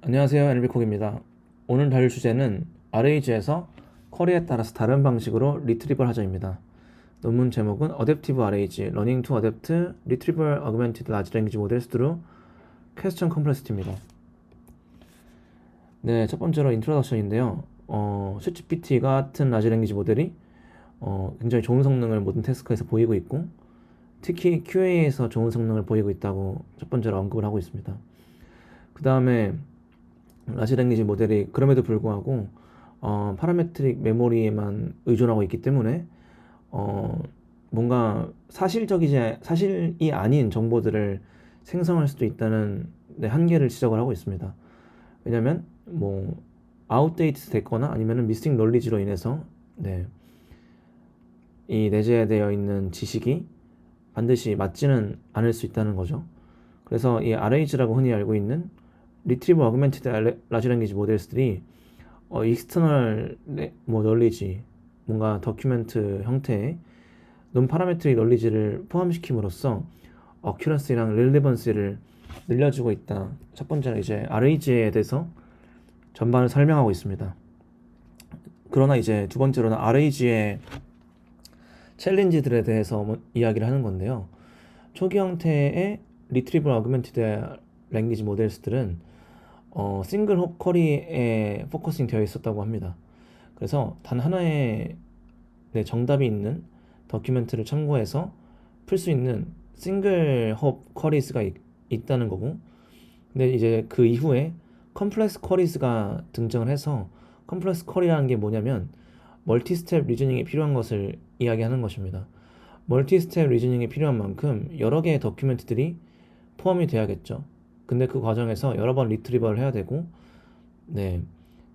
안녕하세요. NB콕입니다. 오늘 다룰 주제는 RAG에서 쿼리에 따라서 다른 방식으로 리트리벌 하자입니다. 논문 제목은 Adaptive RAG, Learning to Adapt Retrieval Augmented Large Language Models Through Question Complexity입니다. 네, 첫 번째로 인트로덕션인데요. ChatGPT 같은 라지 랭귀지 모델이 굉장히 좋은 성능을 모든 태스크에서 보이고 있고, 특히 QA에서 좋은 성능을 보이고 있다고 첫 번째로 언급을 하고 있습니다. 그 다음에 라지 랭귀지 모델이 그럼에도 불구하고 파라메트릭 메모리에만 의존하고 있기 때문에 뭔가 사실이 아닌 정보들을 생성할 수도 있다는 한계를 지적을 하고 있습니다. 왜냐하면 뭐 아웃데이트 됐거나 아니면은 미싱 널리지로 인해서 이 내재되어 있는 지식이 반드시 맞지는 않을 수 있다는 거죠. 그래서 이 RAG라고 흔히 알고 있는 Retrieval Augmented Large Language Models들이 익스터널 널리지, 뭔가 더큐멘트 형태의 논 파라메트릭 널리지를 포함시킴으로써 어큐러시랑 릴리번시를 늘려주고 있다. 첫 번째는 이제 RAG에 대해서 전반을 설명하고 있습니다. 그러나 이제 두 번째로는 RAG의 챌린지들에 대해서 이야기를 하는 건데요. 초기 형태의 Retrieval Augmented Language Models들은 싱글 홉 쿼리에 포커싱 되어 있었다고 합니다. 그래서 단 하나의 정답이 있는 더큐멘트를 참고해서 풀 수 있는 싱글 홉 쿼리스가 있다는 거고, 근데 이제 그 이후에 컴플렉스 쿼리스가 등장을 해서, 컴플렉스 쿼리라는 게 뭐냐면 멀티 스텝 리즈닝이 필요한 것을 이야기하는 것입니다. 멀티 스텝 리즈닝이 필요한 만큼 여러 개의 더큐멘트들이 포함이 돼야겠죠. 근데 그 과정에서 여러 번 리트리버를 해야 되고,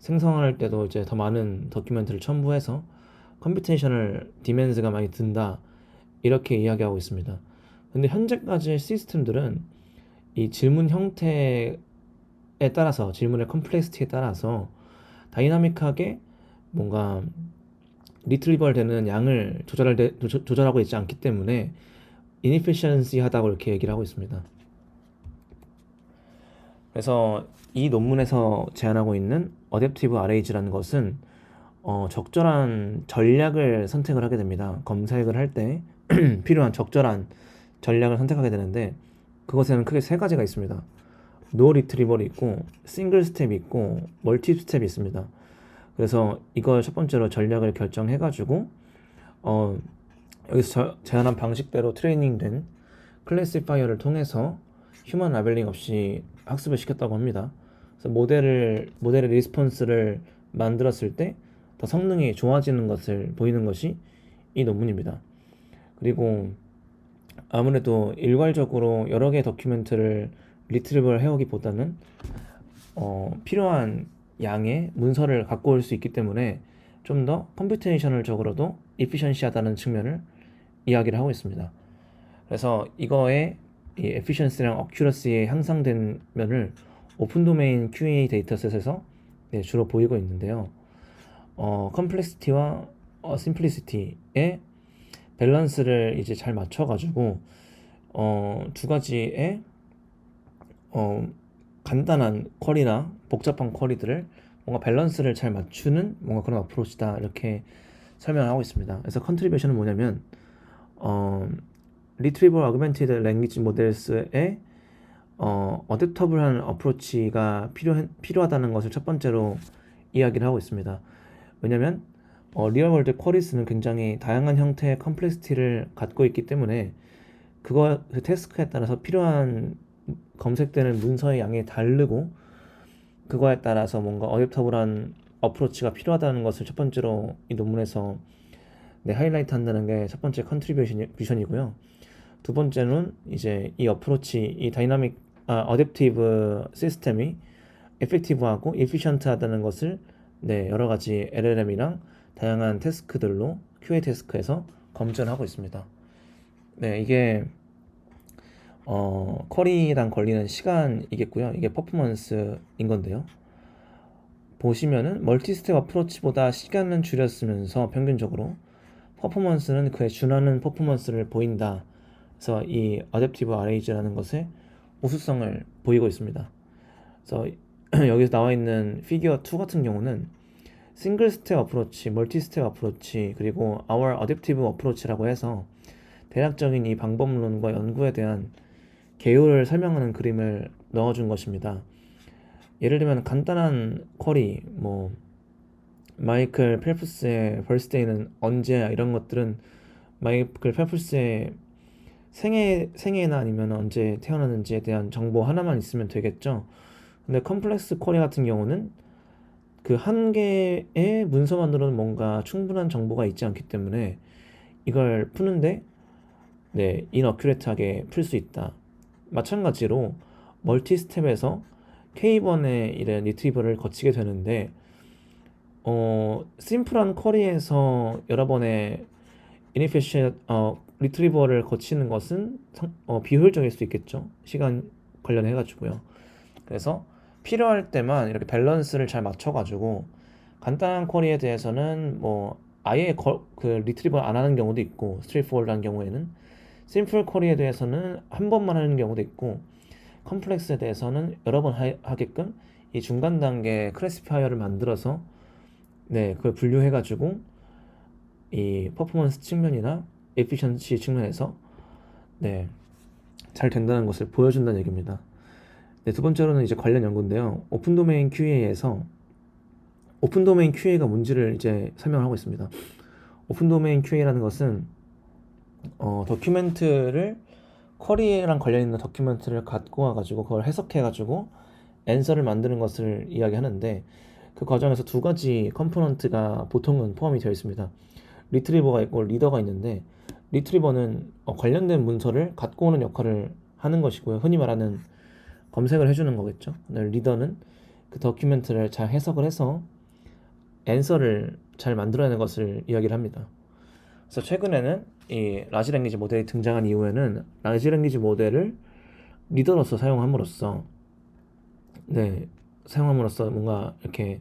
생성할 때도 이제 더 많은 더큐멘트를 첨부해서 컴퓨테이셔널 디맨스가 많이 든다, 이렇게 이야기하고 있습니다. 근데 현재까지의 시스템들은 이 질문 형태에 따라서, 질문의 컴플렉시티에 따라서 다이나믹하게 뭔가 리트리벌 되는 양을 조절하고 있지 않기 때문에 inefficiency하다고 이렇게 얘기를 하고 있습니다. 그래서 이 논문에서 제안하고 있는 어댑티브 RAG라는 것은 적절한 전략을 선택을 하게 됩니다. 검색을 할 때 필요한 적절한 전략을 선택하게 되는데, 그것에는 크게 세 가지가 있습니다. 노 리트리벌이 있고, 싱글 스텝이 있고, 멀티 스텝이 있습니다. 그래서 이걸 첫 번째로 전략을 결정해 가지고 여기서 제안한 방식대로 트레이닝된 클래시파이어를 통해서 휴먼 라벨링 없이 학습을 시켰다고 합니다. 그래서 모델의 리스폰스를 만들었을 때 더 성능이 좋아지는 것을 보이는 것이 이 논문입니다. 그리고 아무래도 일괄적으로 여러 개의 더큐멘트를 리트리벌 해오기보다는 필요한 양의 문서를 갖고 올 수 있기 때문에 좀 더 컴퓨테이셔널적으로도 이피션시하다는 측면을 이야기를 하고 있습니다. 그래서 이거의 이 에피션시랑 어큐러시에 향상된 면을 오픈 도메인 QA 데이터셋에서 주로 보이고 있는데요. 컴플렉시티와 심플리시티의 밸런스를 이제 잘 맞춰가지고 두 가지의 간단한 쿼리나 복잡한 쿼리들을 뭔가 밸런스를 잘 맞추는 뭔가 그런 어프로치다, 이렇게 설명을 하고 있습니다. 그래서 컨트리뷰션은 뭐냐면 Retrieval Augmented Language Models의 어댑터블한 어프로치가 필요하다는 것을 첫 번째로 이야기를 하고 있습니다. 왜냐면 리얼월드 쿼리스는 굉장히 다양한 형태의 컴플렉시티를 갖고 있기 때문에 그 태스크에 따라서 필요한 검색되는 문서의 양이 다르고, 그거에 따라서 뭔가 어댑터블한 어프로치가 필요하다는 것을 첫 번째로 이 논문에서 하이라이트 한다는 게 첫 번째 컨트리뷰션이고요. 두 번째는 이제 이 어프로치, 이 어댑티브 시스템이 에펙티브하고 에피션트하다는 것을 여러 가지 LLM이랑 다양한 태스크들로 QA 태스크에서 검증을 하고 있습니다. 이게 쿼리랑 걸리는 시간이겠고요. 이게 퍼포먼스인 건데요. 보시면은 멀티 스텝 어프로치보다 시간은 줄였으면서 평균적으로 퍼포먼스는 그에 준하는 퍼포먼스를 보인다. 그래서 이 어댑티브 RAG라는 것의 우수성을 보이고 있습니다. 그래서 여기서 나와 있는 피규어 2 같은 경우는 싱글 스텝 어프로치, 멀티 스텝 어프로치, 그리고 our adaptive approach라고 해서 대략적인 이 방법론과 연구에 대한 개요를 설명하는 그림을 넣어준 것입니다. 예를 들면 간단한 쿼리, 뭐 마이클 펠프스의 벌스데이는 언제야, 이런 것들은 마이클 펠프스의 생애나 아니면 언제 태어났는지에 대한 정보 하나만 있으면 되겠죠. 근데 컴플렉스 쿼리 같은 경우는 그 한 개의 문서만으로는 뭔가 충분한 정보가 있지 않기 때문에 이걸 푸는데 인어큐레이트하게 풀 수 있다. 마찬가지로 멀티 스텝에서 K 번의 이런 리트리버를 거치게 되는데 심플한 쿼리에서 여러 번의 이니피셔 리트리버를 거치는 것은 비효율적일 수 있겠죠. 시간 관련해 가지고요. 그래서 필요할 때만 이렇게 밸런스를 잘 맞춰 가지고 간단한 쿼리에 대해서는 뭐 아예 그 리트리버 안 하는 경우도 있고, 스트레이트포워드한 경우에는 심플 쿼리에 대해서는 한 번만 하는 경우도 있고, 컴플렉스에 대해서는 여러 번 하게끔 이 중간 단계 클래시파이어를 만들어서 그걸 분류해 가지고 이 퍼포먼스 측면이나 에피션시 측면에서 잘 된다는 것을 보여준다는 얘기입니다. 두 번째로는 이제 관련 연구인데요. 오픈 도메인 QA에서 오픈 도메인 QA가 뭔지를 이제 설명을 하고 있습니다. 오픈 도메인 QA라는 것은 더큐멘트를 쿼리랑 관련 있는 더큐멘트를 갖고 와가지고 그걸 해석해가지고 앤서를 만드는 것을 이야기하는데, 그 과정에서 두 가지 컴포넌트가 보통은 포함이 되어 있습니다. 리트리버가 있고 리더가 있는데, 리트리버는 관련된 문서를 갖고 오는 역할을 하는 것이고요. 흔히 말하는 검색을 해주는 거겠죠. 리더는 그 더큐멘트를 잘 해석을 해서 앤서를 잘 만들어내는 것을 이야기를 합니다. 그래서 최근에는 이 라지 랭귀지 모델이 등장한 이후에는 라지 랭귀지 모델을 리더로서 사용함으로써 뭔가 이렇게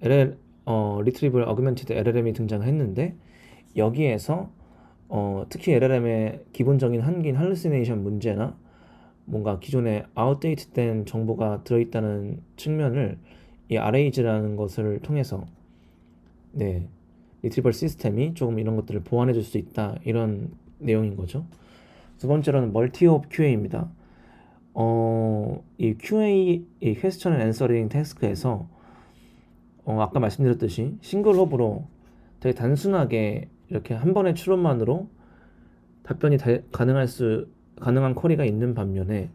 Retrieval Augmented LLM이 등장했는데, 여기에서 특히 LLM의 기본적인 한계인 할루시네이션 문제나 뭔가 기존에 아웃데이트된 정보가 들어있다는 측면을 이 RAG라는 것을 통해서 리트리버 시스템이 조금 이런 것들을 보완해 줄 수 있다, 이런 내용인 거죠. 두 번째로는 멀티옵 QA입니다. 이 QA, 이 퀘스천 앤 앤서링 태스크에서 아까 말씀드렸듯이 싱글 홉으로 되게 단순하게 이렇게 한 번의 추론만으로 답변이 가능한 쿼리가 있는 반면에,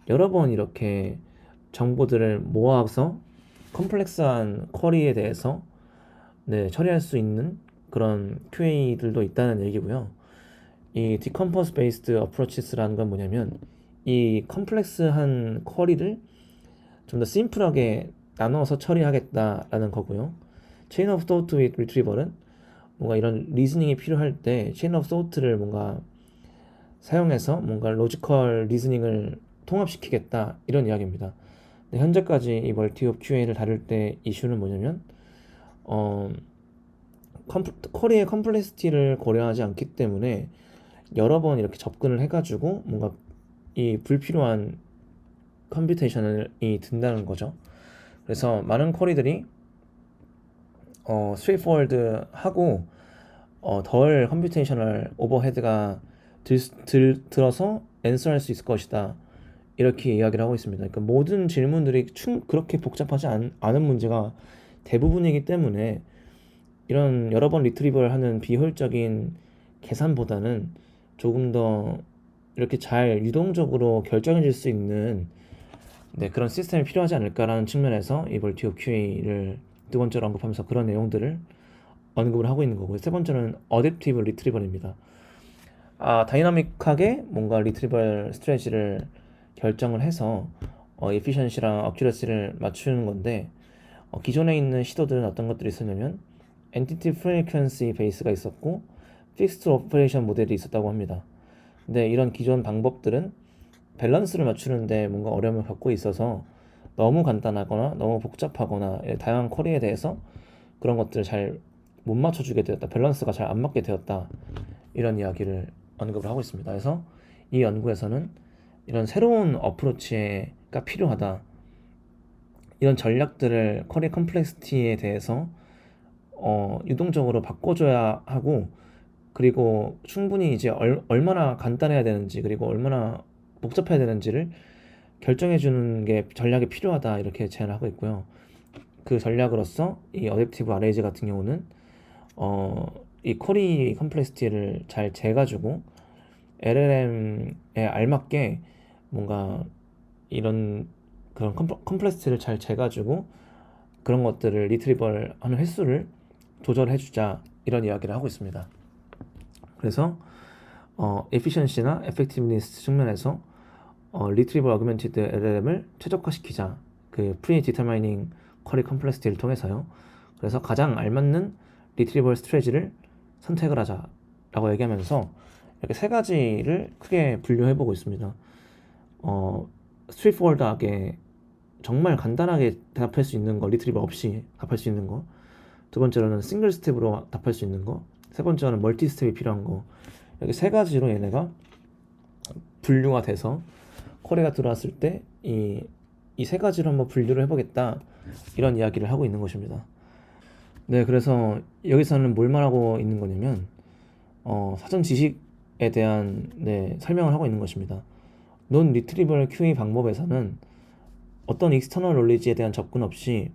여러 번 이렇게 정보들을 모아서 컴플렉스한 쿼리에 대해서 처리할 수 있는 그런 QA들도 있다는 얘기고요. 이 Decompose Based Approaches라는 건 뭐냐면, 이 컴플렉스한 쿼리를 좀 더 심플하게 나눠서 처리하겠다라는 거고요. Chain of Thought with Retrieval은 뭔가 이런 리즈닝이 필요할 때 Chain of Thought를 뭔가 사용해서 뭔가 로지컬 리즈닝을 통합시키겠다, 이런 이야기입니다. 현재까지 이 멀티옵 QA를 다룰 때 이슈는 뭐냐면 쿼리의 컴플렉시티를 고려하지 않기 때문에 여러 번 이렇게 접근을 해가지고 뭔가 이 불필요한 컴퓨테이션이 든다는 거죠. 그래서 많은 쿼리들이 스트레이트포워드 하고 덜 컴퓨테이셔널 오버헤드가 들어서 앤서할 수 있을 것이다, 이렇게 이야기를 하고 있습니다. 그러니까 모든 질문들이 그렇게 복잡하지 않은 문제가 대부분이기 때문에 이런 여러 번 리트리버를 하는 비효율적인 계산보다는 조금 더 이렇게 잘 유동적으로 결정해 줄 수 있는 그런 시스템이 필요하지 않을까라는 측면에서 이 멀티옵 QA를 두 번째로 언급하면서 그런 내용들을 언급을 하고 있는 거고요. 세 번째는 어댑티브 리트리버입니다. 다이나믹하게 뭔가 리트리버 스트래지를 결정을 해서 에피션시랑 어큐러시를 맞추는 건데, 기존에 있는 시도들은 어떤 것들이 있었냐면 엔티티 프리퀀시 베이스가 있었고 픽스드 오퍼레이션 모델이 있었다고 합니다. 근데 이런 기존 방법들은 밸런스를 맞추는데 뭔가 어려움을 갖고 있어서 너무 간단하거나 너무 복잡하거나 다양한 쿼리에 대해서 그런 것들을 잘 못 맞춰주게 되었다, 밸런스가 잘 안 맞게 되었다, 이런 이야기를 언급을 하고 있습니다. 그래서 이 연구에서는 이런 새로운 어프로치가 필요하다, 이런 전략들을 쿼리 컴플렉시티에 대해서 유동적으로 바꿔줘야 하고, 그리고 충분히 이제 얼마나 간단해야 되는지, 그리고 얼마나 복잡해야 되는지를 결정해 주는 게 전략이 필요하다, 이렇게 제안을 하고 있고요. 그 전략으로서 이 어댑티브 아레이즈 같은 경우는 이 쿼리 컴플렉시티를 잘 재가지고 LLM에 알맞게 뭔가 이런 그런 컴플렉시티를 잘 재가지고 그런 것들을 리트리벌 하는 횟수를 조절해주자, 이런 이야기를 하고 있습니다. 그래서 에피션시나 에펙티브니스 측면에서 리트리버 어그멘티드 LLM을 최적화시키자, 그 프리 디터마이닝 쿼리 컴플렉시티를 통해서요. 그래서 가장 알맞는 리트리버 스트래지를 선택을 하자라고 얘기하면서 이렇게 세 가지를 크게 분류해보고 있습니다. 스트레이트포워드하게 정말 간단하게 답할 수 있는 거, 리트리버 없이 답할 수 있는 거. 두 번째로는 싱글 스텝으로 답할 수 있는 거. 세 번째로는 멀티 스텝이 필요한 거. 이렇게 세 가지로 얘네가 분류가 돼서 쿼리가 들어왔을 때 이 세 가지로 한번 분류를 해보겠다, 이런 이야기를 하고 있는 것입니다. 네, 그래서 여기서는 뭘 말하고 있는 거냐면 사전 지식에 대한 설명을 하고 있는 것입니다. 논 리트리버럴 QA 방법에서는 어떤 익스터널 놀리지에 대한 접근 없이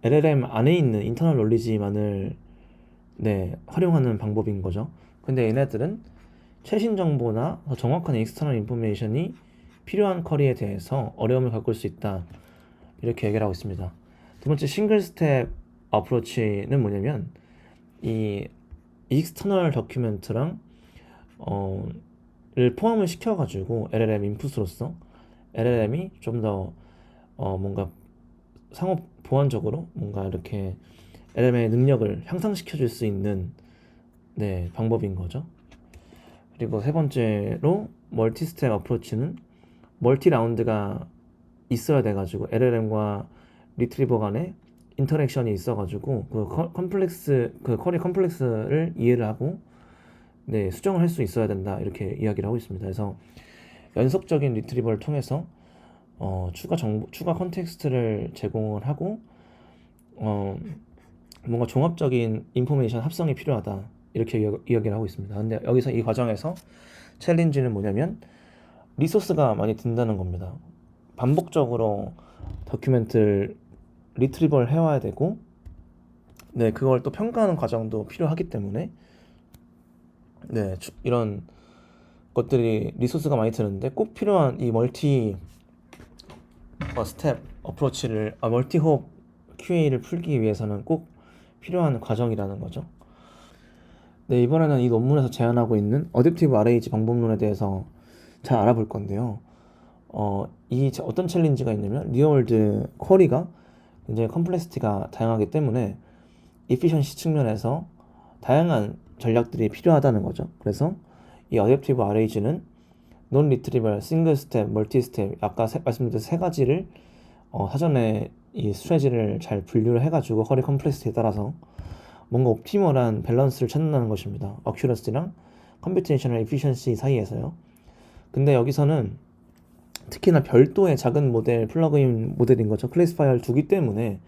LLM 안에 있는 인터널 놀리지만을 활용하는 방법인 거죠. 근데 얘네들은 최신 정보나 더 정확한 익스터널 인포메이션이 필요한 쿼리에 대해서 어려움을 겪을 수 있다, 이렇게 얘기를 하고 있습니다. 두 번째 싱글 스텝 어프로치는 뭐냐면 이 익스터널 더큐멘트랑 를 포함을 시켜가지고 LLM 인풋으로서 LLM이 좀 더 뭔가 상호 보완적으로 뭔가 이렇게 LLM의 능력을 향상시켜 줄 수 있는 방법인 거죠. 그리고 세 번째로 멀티 스텝 어프로치는 멀티 라운드가 있어야 돼가지고 LLM과 리트리버 간에 인터랙션이 있어가지고 그 쿼리 컴플렉스를 이해를 하고 수정을 할 수 있어야 된다, 이렇게 이야기를 하고 있습니다. 그래서 연속적인 리트리버를 통해서 추가 컨텍스트를 제공을 하고 뭔가 종합적인 인포메이션 합성이 필요하다, 이렇게 이야기를 하고 있습니다. 근데 여기서 이 과정에서 챌린지는 뭐냐면 리소스가 많이 든다는 겁니다. 반복적으로 다큐멘트를 리트리버를 해와야 되고 그걸 또 평가하는 과정도 필요하기 때문에 이런 것들이 리소스가 많이 드는데, 꼭 필요한 이 멀티 스텝 어프로치를 멀티 호흡 QA를 풀기 위해서는 꼭 필요한 과정이라는 거죠. 이번에는 이 논문에서 제안하고 있는 어댑티브 RAG 방법론에 대해서 잘 알아볼 건데요. 이 어떤 챌린지가 있냐면 리얼월드 쿼리가 굉장히 컴플렉시티가 다양하기 때문에 이피션시 측면에서 다양한 전략들이 필요하다는 거죠. 그래서 이 어댑티브 RAG는 논 리트리벌, 싱글 스텝, 멀티 스텝, 아까 말씀드린 세 가지를 사전에 이 스트래지를 잘 분류를 해가지고 쿼리 컴플렉시티에 따라서 뭔가 옵티멀한 밸런스를 찾는다는 것입니다. 어큐러시랑 컴퓨테이셔널 에피션시 사이에서요. 근데 여기서는 특히나 별도의 작은 모델, 플러그인 모델인 거죠. 클래시파이어를 두기 때문에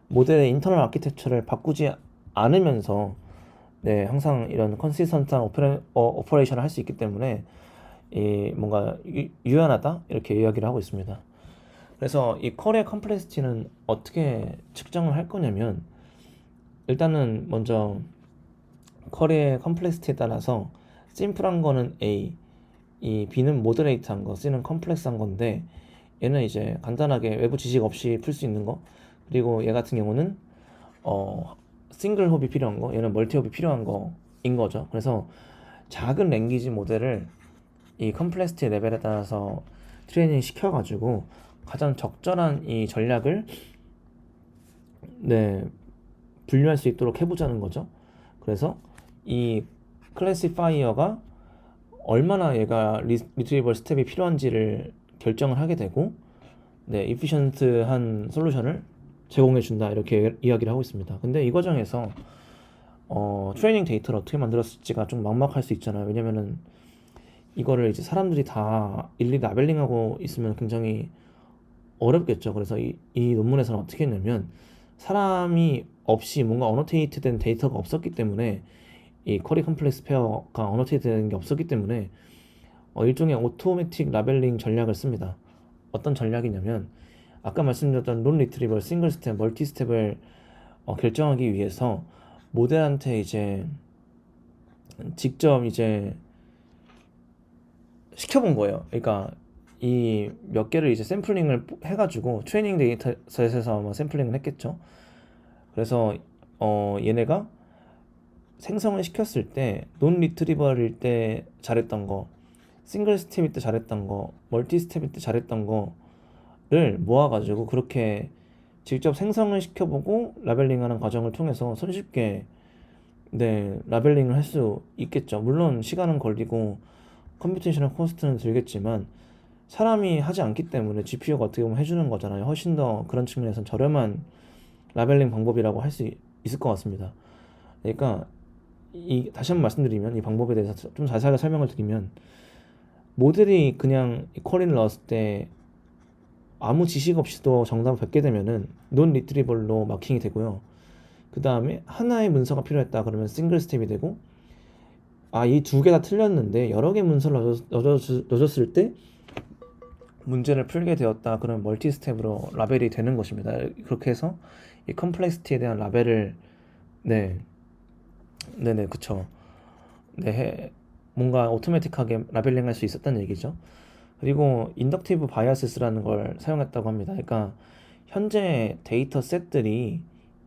모델의 인터널 아키텍처를 바꾸지 않으면서 항상 이런 컨시스턴트한 오퍼레이션을 할 수 있기 때문에 뭔가 유연하다, 이렇게 이야기를 하고 있습니다. 그래서 이 쿼리의 컴플렉시티는 어떻게 측정을 할 거냐면, 일단은 먼저 쿼리의 컴플렉시티에 따라서 심플한 거는 A, 이 B는 모더레이트한 거, C는 컴플렉스한 건데, 얘는 이제 간단하게 외부 지식 없이 풀 수 있는 거, 그리고 얘 같은 경우는 싱글 홉이 필요한 거, 얘는 멀티 홉이 필요한 거인 거죠. 그래서 작은 랭귀지 모델을 이 컴플렉시티 레벨에 따라서 트레이닝 시켜가지고 가장 적절한 이 전략을 분류할 수 있도록 해보자는 거죠. 그래서 이 클래시파이어가 얼마나 얘가 리트리버 스텝이 필요한지를 결정을 하게 되고 이피션트한 솔루션을 제공해 준다, 이렇게 이야기를 하고 있습니다. 근데 이 과정에서 트레이닝 데이터를 어떻게 만들었을지가 좀 막막할 수 있잖아요. 왜냐면은 이거를 이제 사람들이 다 일일이 라벨링하고 있으면 굉장히 어렵겠죠. 그래서 이 논문에서는 어떻게 했냐면 사람이 없이 뭔가 어노테이트 된 데이터가 없었기 때문에 이 쿼리 컴플렉스 페어가 어노테이트 된 게 없었기 때문에 일종의 오토매틱 라벨링 전략을 씁니다. 어떤 전략이냐면 아까 말씀드렸던 론 리트리버, 싱글 스텝, 멀티 스텝을 결정하기 위해서 모델한테 이제 직접 이제 시켜본 거예요. 그러니까 이 몇 개를 이제 샘플링을 해가지고 트레이닝 데이터셋에서 아마 샘플링을 했겠죠. 그래서 얘네가 생성을 시켰을 때 논 리트리버일 때 잘했던 거, 싱글 스텝일 때 잘했던 거, 멀티 스텝일 때 잘했던 거를 모아가지고 그렇게 직접 생성을 시켜보고 라벨링하는 과정을 통해서 손쉽게 라벨링을 할 수 있겠죠. 물론 시간은 걸리고 컴퓨테이셔널 코스트는 들겠지만 사람이 하지 않기 때문에 GPU가 어떻게 보면 해주는 거잖아요. 훨씬 더 그런 측면에서 저렴한 라벨링 방법이라고 할 수 있을 것 같습니다. 그러니까 다시 한번 말씀드리면 이 방법에 대해서 좀 자세하게 설명을 드리면 모델이 그냥 쿼리를 넣었을 때 아무 지식 없이도 정답을 뱉게 되면은 논 리트리버로 마킹이 되고요. 그 다음에 하나의 문서가 필요했다 그러면 싱글 스텝이 되고 이 두 개 다 틀렸는데 여러 개 문서를 넣어줬을 때 문제를 풀게 되었다 그러면 멀티 스텝으로 라벨이 되는 것입니다. 그렇게 해서 이 컴플렉시티에 대한 라벨을 네네 그쵸 뭔가 오토매틱하게 라벨링 할 수 있었다는 얘기죠. 그리고 인덕티브 바이어스라는 걸 사용했다고 합니다. 그러니까 현재 데이터 셋들이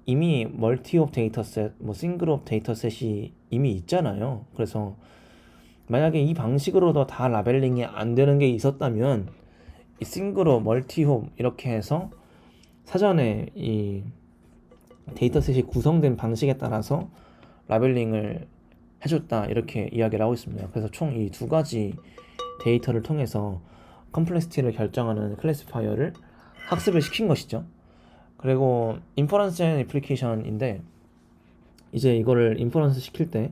이미 멀티옵 데이터셋, 뭐 싱글옵 데이터셋이 이미 있잖아요. 그래서 만약에 이 방식으로도 다 라벨링이 안 되는 게 있었다면 이 싱글옵, 멀티옵 이렇게 해서 사전에 이 데이터셋이 구성된 방식에 따라서 라벨링을 해줬다 이렇게 이야기를 하고 있습니다. 그래서 총 이 두 가지 데이터를 통해서 컴플렉시티를 결정하는 클래시파이어를 학습을 시킨 것이죠. 그리고 인퍼런스 앤 애플리케이션인데 이제 이거를 인퍼런스 시킬 때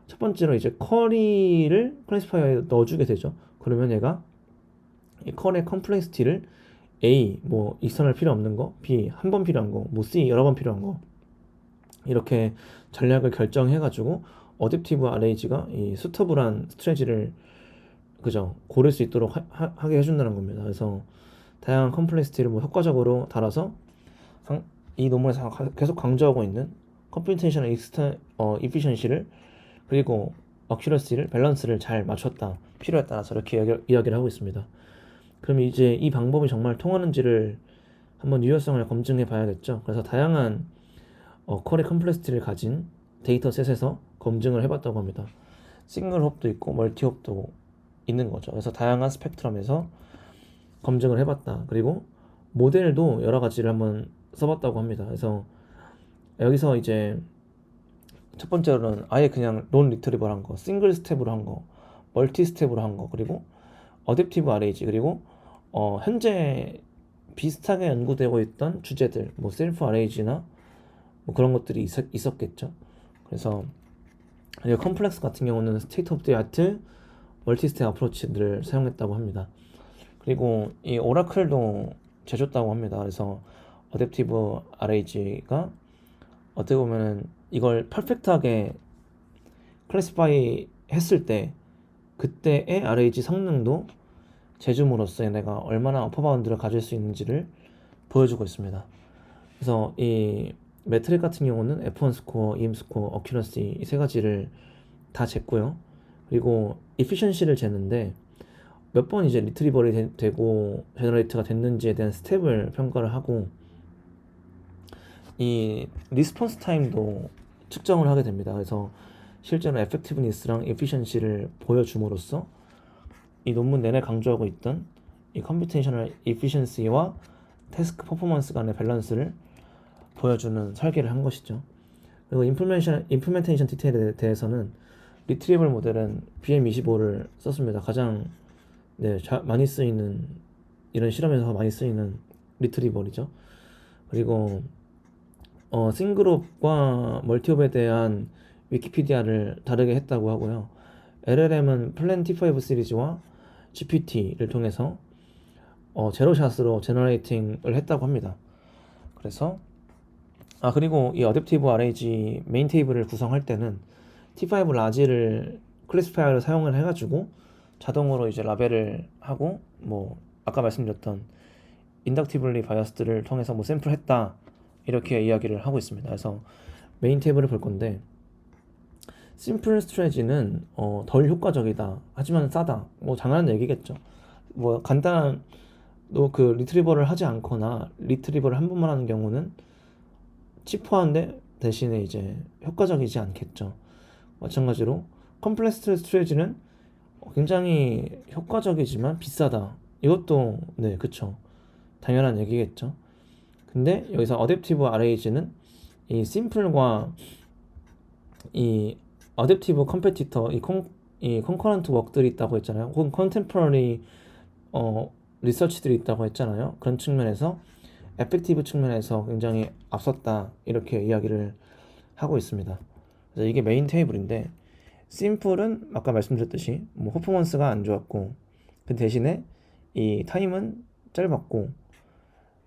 첫 번째로 이제 쿼리를 클래시파이어에 넣어주게 되죠. 그러면 얘가 이 쿼리의 컴플렉시티를 A 뭐 익스터널 필요 없는 거, B 한 번 필요한 거, 뭐 C 여러 번 필요한 거 이렇게 전략을 결정해가지고 어댑티브 RAG가 이 수터블한 스트레지를 그죠 고를 수 있도록 하게 해준다는 겁니다. 그래서 다양한 컴플렉시티를 뭐 효과적으로 달아서 이 논문에서 계속 강조하고 있는 컴퓨테이셔널 이피션시를 그리고 어큐러시를 밸런스를 잘 맞췄다 필요에 따라서 이렇게 이야기를 하고 있습니다. 그럼 이제 이 방법이 정말 통하는지를 한번 유효성을 검증해 봐야겠죠. 그래서 다양한 쿼리 컴플렉시티를 가진 데이터셋에서 검증을 해봤다고 합니다. 싱글 홉도 있고 멀티 홉도 있는 거죠. 그래서 다양한 스펙트럼에서 검증을 해봤다. 그리고 모델도 여러 가지를 한번 써봤다고 합니다. 그래서 여기서 이제 첫 번째로는 아예 그냥 논 리트리버를 한 거, 싱글 스텝으로 한 거, 멀티 스텝으로 한 거, 그리고 어댑티브 RAG, 그리고 현재 비슷하게 연구되고 있던 주제들, 뭐 셀프 RAG나 뭐 그런 것들이 있었겠죠. 그래서 이 컴플렉스 같은 경우는 스테이트 오브 더 아트 멀티 스텝 어프로치들을 사용했다고 합니다. 그리고 이 오라클도 재줬다고 합니다. 그래서 어댑티브 RAG가 어떻게 보면은 이걸 퍼펙트하게 클래시파이 했을 때 그때의 RAG 성능도 재줌으로써 얘네가 얼마나 어퍼바운드를 가질 수 있는지를 보여주고 있습니다. 그래서 이 매트릭 같은 경우는 F1 스코어, EM 스코어, 어큐러시 이 세 가지를 다 쟀고요. 그리고 이피션시를 쟀는데 몇 번 이제 리트리버리 되고 제너레이트가 됐는지에 대한 스텝을 평가를 하고 이 리스폰스 타임도 측정을 하게 됩니다. 그래서 실제로 에펙티브니스랑 에피션시를 보여줌으로써 이 논문 내내 강조하고 있던 이 컴퓨테이셔널 에피션시와 태스크 퍼포먼스 간의 밸런스를 보여주는 설계를 한 것이죠. 그리고 임플멘테이션 디테일에 대해서는 리트리버 모델은 BM25를 썼습니다. 가장 많이 쓰이는 이런 실험에서 많이 쓰이는 리트리버이죠. 그리고 싱글옵과 멀티옵에 대한 위키피디아를 다르게 했다고 하고요. LLM은 플랜T5 시리즈와 GPT를 통해서 제로샷으로 제너레이팅을 했다고 합니다. 그래서 그리고 이 어댑티브 RAG 메인 테이블을 구성할 때는 T5 라지를 클래시파이어를 사용을 해가지고 자동으로 이제 라벨을 하고 뭐 아까 말씀드렸던 인덕티블리 바이어스들을 통해서 뭐 샘플했다 이렇게 이야기를 하고 있습니다. 그래서 메인 테이블을 볼 건데 심플 스트래지는 덜 효과적이다. 하지만 싸다. 뭐 당연한 얘기겠죠. 뭐 간단한 그 리트리버를 하지 않거나 리트리버를 한 번만 하는 경우는 치프한데 대신에 이제 효과적이지 않겠죠. 마찬가지로 컴플렉스 스트래지는 굉장히 효과적이지만 비싸다. 이것도 네 그쵸. 당연한 얘기겠죠. 근데 여기서 어댑티브 RAG는 이 심플과 이 어댑티브 컴페티터 이 컨커런트 웍들이 있다고 했잖아요. 혹은 컨템포러리 리서치들이 있다고 했잖아요. 그런 측면에서 에펙티브 측면에서 굉장히 앞섰다 이렇게 이야기를 하고 있습니다. 그래서 이게 메인 테이블인데 심플은 아까 말씀드렸듯이 뭐 퍼포먼스가 안 좋았고 그 대신에 이 타임은 짧았고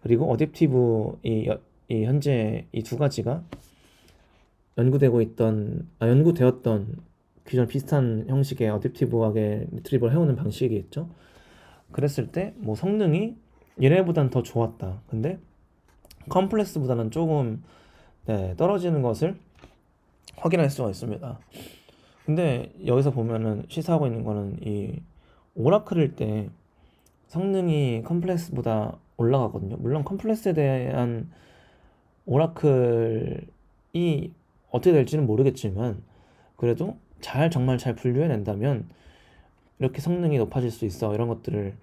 그리고 어댑티브 이 현재 이 두 가지가 연구되었던 기존 비슷한 형식의 어댑티브하게 리트리버를 해오는 방식이겠죠. 그랬을 때 뭐 성능이 얘네보다는 더 좋았다. 근데 컴플렉스보다는 조금 떨어지는 것을 확인할 수가 있습니다. 근데 여기서 보면은 시사하고 있는 거는 이 오라클일 때 성능이 컴플렉스보다 올라가거든요. 물론 컴플렉스에 대한 오라클이 어떻게 될지는 모르겠지만 그래도 정말 잘 분류해낸다면 이렇게 성능이 높아질 수 있어 이런 것들을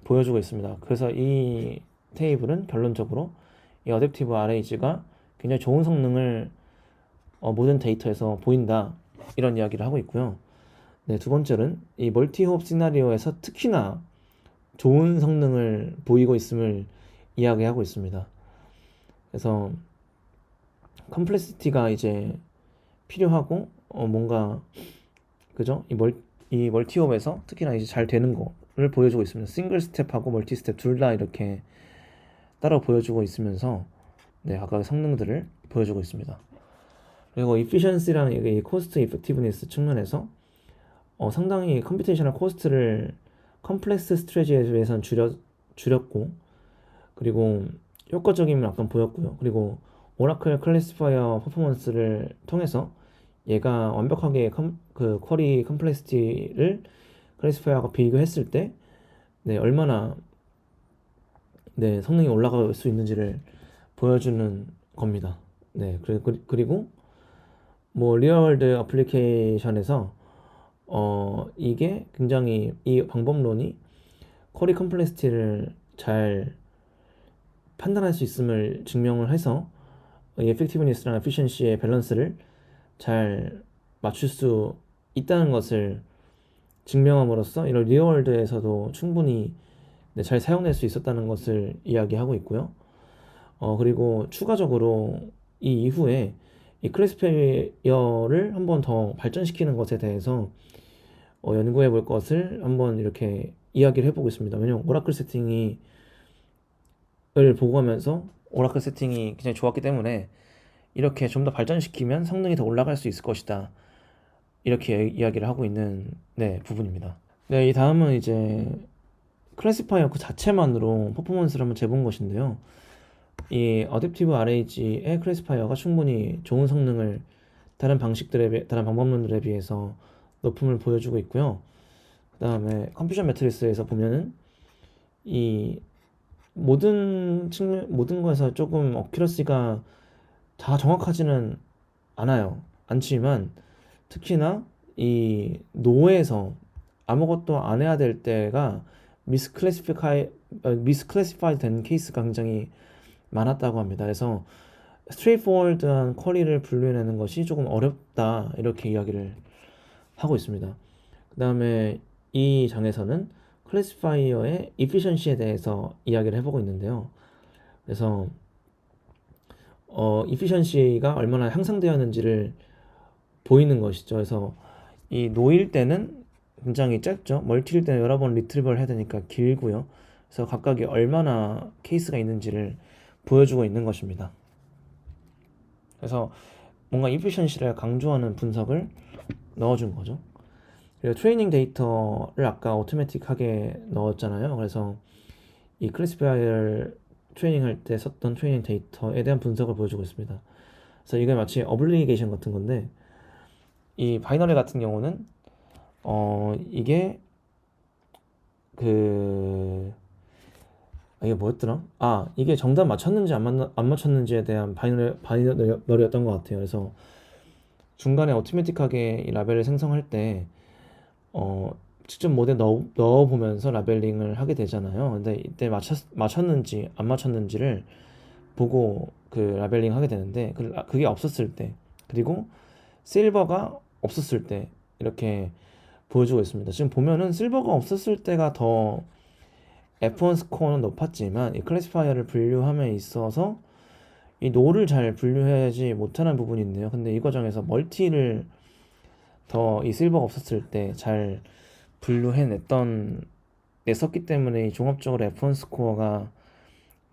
보여주고 있습니다. 그래서 이 테이블은 결론적으로 이 어댑티브 RAG가 굉장히 좋은 성능을 모든 데이터에서 보인다 이런 이야기를 하고 있고요. 네, 두 번째는 이 멀티홉 시나리오에서 특히나 좋은 성능을 보이고 있음을 이야기하고 있습니다. 그래서 컴플렉시티가 이제 필요하고 뭔가 그죠? 이 멀티홉에서 특히나 이제 잘 되는 거를 보여주고 있습니다. 싱글 스텝하고 멀티 스텝 둘 다 이렇게 따라 보여주고 있으면서 각각의 성능들을 보여주고 있습니다. 그리고 efficiency라는 이 코스트 이펙티브니스 측면에서 상당히 컴퓨테이셔널 코스트를 컴플렉스 스트래지에 비해서는 줄였고 그리고 효과적임을 약간 보였고요. 그리고 오라클 클래시파이어 퍼포먼스를 통해서 얘가 완벽하게 그 쿼리 컴플렉시티를 클래시파이어가 비교했을 때 얼마나 성능이 올라갈 수 있는지를 보여주는 겁니다. 그리고 뭐 리얼월드 어플리케이션에서 이게 굉장히 이 방법론이 쿼리 컴플렉시티를 잘 판단할 수 있음을 증명을 해서 이 에펙티브니스랑 에피션시의 밸런스를 잘 맞출 수 있다는 것을 증명함으로써 이런 리얼월드에서도 충분히 잘 사용될 수 있었다는 것을 이야기하고 있고요. 그리고 추가적으로 이 이후에 이 클래시파이어를 한번 더 발전시키는 것에 대해서 연구해 볼 것을 한번 이렇게 이야기를 해보고 있습니다. 왜냐면 오라클 세팅을 보고 하면서 오라클 세팅이 굉장히 좋았기 때문에 이렇게 좀 더 발전시키면 성능이 더 올라갈 수 있을 것이다. 이렇게 이야기를 하고 있는 부분입니다. 이 다음은 이제 클래시파이어 그 자체만으로 퍼포먼스를 한번 재본 것인데요. 이 어댑티브 RAG의 클래시파이어가 충분히 좋은 성능을 다른 방법론들에 비해서 높음을 보여주고 있고요. 그 다음에 컴퓨전 매트리스에서 보면은 이 모든 거에서 조금 어큐러시가 다 정확하지는 않지만 특히나 이 노에서 아무것도 안 해야 될 때가 미스클래시파이 된 케이스가 굉장히 많았다고 합니다. 그래서 스트레이트포워드한 쿼리를 분류해내는 것이 조금 어렵다 이렇게 이야기를 하고 있습니다. 그 다음에 이 장에서는 클래시파이어의 이피션시에 대해서 이야기를 해보고 있는데요. 그래서 이피션시가 얼마나 향상되었는지를 보이는 것이죠. 그래서 이 노일 때는 굉장히 짧죠. 멀티일 때는 여러 번 리트리버를 해야 되니까 길고요. 그래서 각각이 얼마나 케이스가 있는지를 보여주고 있는 것입니다. 그래서 뭔가 이피션시를 강조하는 분석을 넣어준 거죠. 그리고 트레이닝 데이터를 아까 오토매틱하게 넣었잖아요. 그래서 이 클래시파이어를 트레이닝할 때 썼던 트레이닝 데이터에 대한 분석을 보여주고 있습니다. 그래서 이게 마치 어블리게이션 같은 건데, 이 바이너리 같은 경우는 이게 이게 뭐였더라? 이게 정답 맞췄는지 안 맞췄는지에 대한 바이너리였던 것 같아요. 그래서 중간에 오토매틱하게 이 라벨을 생성할 때 직접 모델 넣어보면서 라벨링을 하게 되잖아요. 근데 이때 맞췄는지 안 맞췄는지를 보고 그 라벨링 하게 되는데, 그게 없었을 때, 그리고 실버가 없었을 때 이렇게 보여주고 있습니다. 지금 보면은 실버가 없었을 때가 더 F1 스코어는 높았지만 이 클래시파이어를 분류함에 있어서 이 노를 잘 분류하지 못하는 부분이 있네요. 근데 이 과정에서 멀티를 더 이 실버가 없었을 때 잘 냈었기 때문에 이 종합적으로 F1 스코어가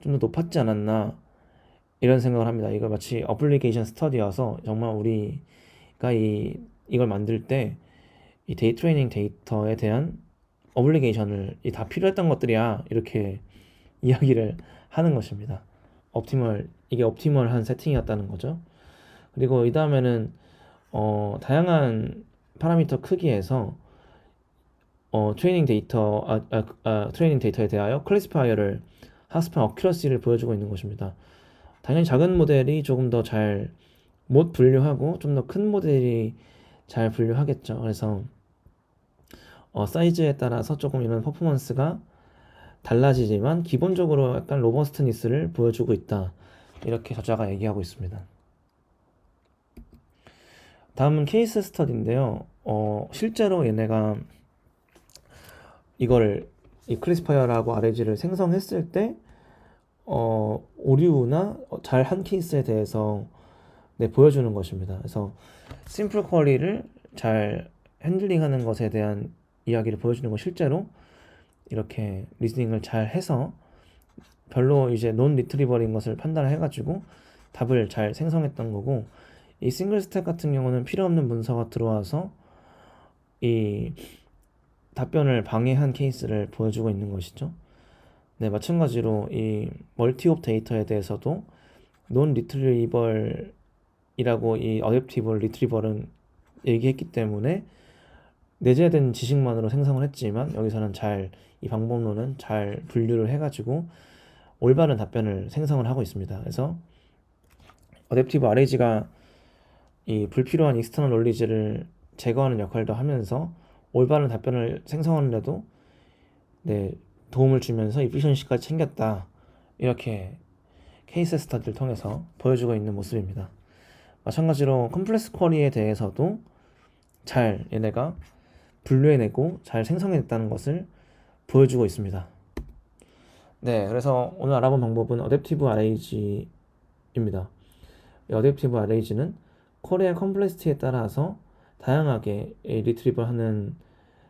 좀 더 높았지 않았나 이런 생각을 합니다. 이거 마치 어플리케이션 스터디여서 정말 우리가 이걸 만들 때 이 데이 트레이닝 데이터에 대한 어플리케이션을 다 필요했던 것들이야 이렇게 이야기를 하는 것입니다. 이게 옵티멀한 세팅이었다는 거죠. 그리고 이 다음에는 다양한 파라미터 크기에서 트레이닝 데이터에 대하여 클래시파이어를 하스판 어큐러시를 보여주고 있는 것입니다. 당연히 작은 모델이 조금 더 잘 못 분류하고 좀 더 큰 모델이 잘 분류하겠죠. 그래서 사이즈에 따라서 조금 이런 퍼포먼스가 달라지지만 기본적으로 약간 로버스트니스를 보여주고 있다. 이렇게 저자가 얘기하고 있습니다. 다음은 케이스 스터디인데요. 실제로 얘네가 이 클래시파이어라고 RAG를 생성했을 때 오류나 잘한 케이스에 대해서 보여주는 것입니다. 그래서 심플 쿼리를 잘 핸들링하는 것에 대한 이야기를 보여주는 거, 실제로 이렇게 리스닝을 잘 해서 별로 이제 논 리트리버인 것을 판단을 해가지고 답을 잘 생성했던 거고, 이 싱글 스택 같은 경우는 필요 없는 문서가 들어와서 이 답변을 방해한 케이스를 보여주고 있는 것이죠. 네, 마찬가지로 이 멀티옵 데이터에 대해서도 논 리트리버이라고 이 어댑티브 리트리버는 얘기했기 때문에 내재된 지식만으로 생성을 했지만, 여기서는 이 방법론은 잘 분류를 해가지고 올바른 답변을 생성을 하고 있습니다. 그래서 어댑티브 RAG가 이 불필요한 익스터널 논리지를 제거하는 역할도 하면서 올바른 답변을 생성하는데도 도움을 주면서 이피션시까지 챙겼다. 이렇게 케이스 스터디를 통해서 보여주고 있는 모습입니다. 마찬가지로 컴플렉스 쿼리에 대해서도 잘 얘네가 분류해내고 잘 생성해냈다는 것을 보여주고 있습니다. 네, 그래서 오늘 알아본 방법은 어댑티브 RAG입니다. 이 어댑티브 RAG는 쿼리의 컴플렉시티에 따라서 다양하게 리트리버를 하는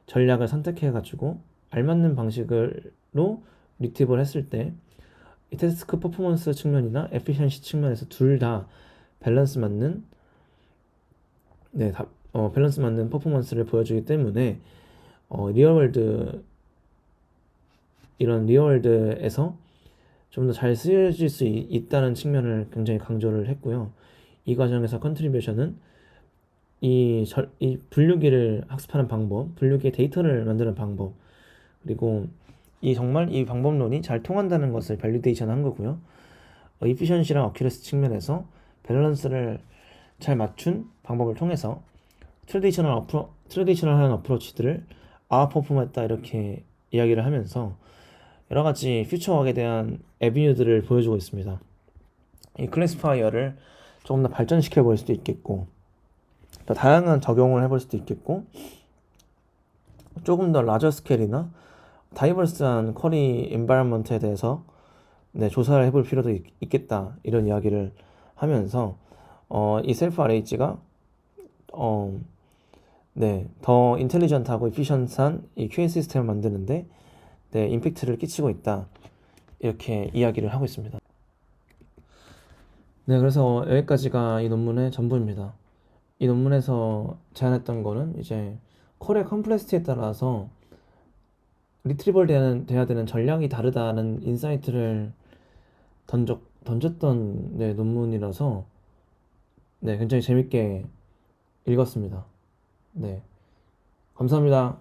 전략을 선택해가지고 알맞는 방식으로 리트리버를 했을 때 이 태스크 퍼포먼스 측면이나 에피션시 측면에서 둘 다 밸런스 맞는 밸런스 맞는 퍼포먼스를 보여주기 때문에 리얼월드에서 좀 더 잘 쓰여질 수 있다는 측면을 굉장히 강조를 했고요. 이 과정에서 컨트리뷰션은 이 분류기를 학습하는 방법, 분류기의 데이터를 만드는 방법, 그리고 정말 이 방법론이 잘 통한다는 것을 밸리데이션 한 거고요. 이피션시랑 어큐러시 측면에서 밸런스를 잘 맞춘 방법을 통해서 트레디셔널한 어프로치들을 아웃퍼폼했다, 이렇게 이야기를 하면서 여러 가지 퓨처워크에 대한 애비뉴들을 보여주고 있습니다. 이 클래시파이어를 조금 더 발전시켜 볼 수도 있겠고, 더 다양한 적용을 해볼 수도 있겠고, 조금 더 라저 스케일이나 다이버스한 쿼리 엔바이런먼트에 대해서 조사를 해볼 필요도 있겠다, 이런 이야기를 하면서 이 셀프 RAG가 더 인텔리전트하고 이피션트한 이 QA 시스템을 만드는데 네, 임팩트를 끼치고 있다. 이렇게 이야기를 하고 있습니다. 네, 그래서 여기까지가 이 논문의 전부입니다. 이 논문에서 제안했던 거는 이제 콜의 컴플렉시티에 따라서 리트리벌 돼야 되는 전략이 다르다는 인사이트를 던졌던 네, 논문이라서 네, 굉장히 재밌게 읽었습니다. 네, 감사합니다.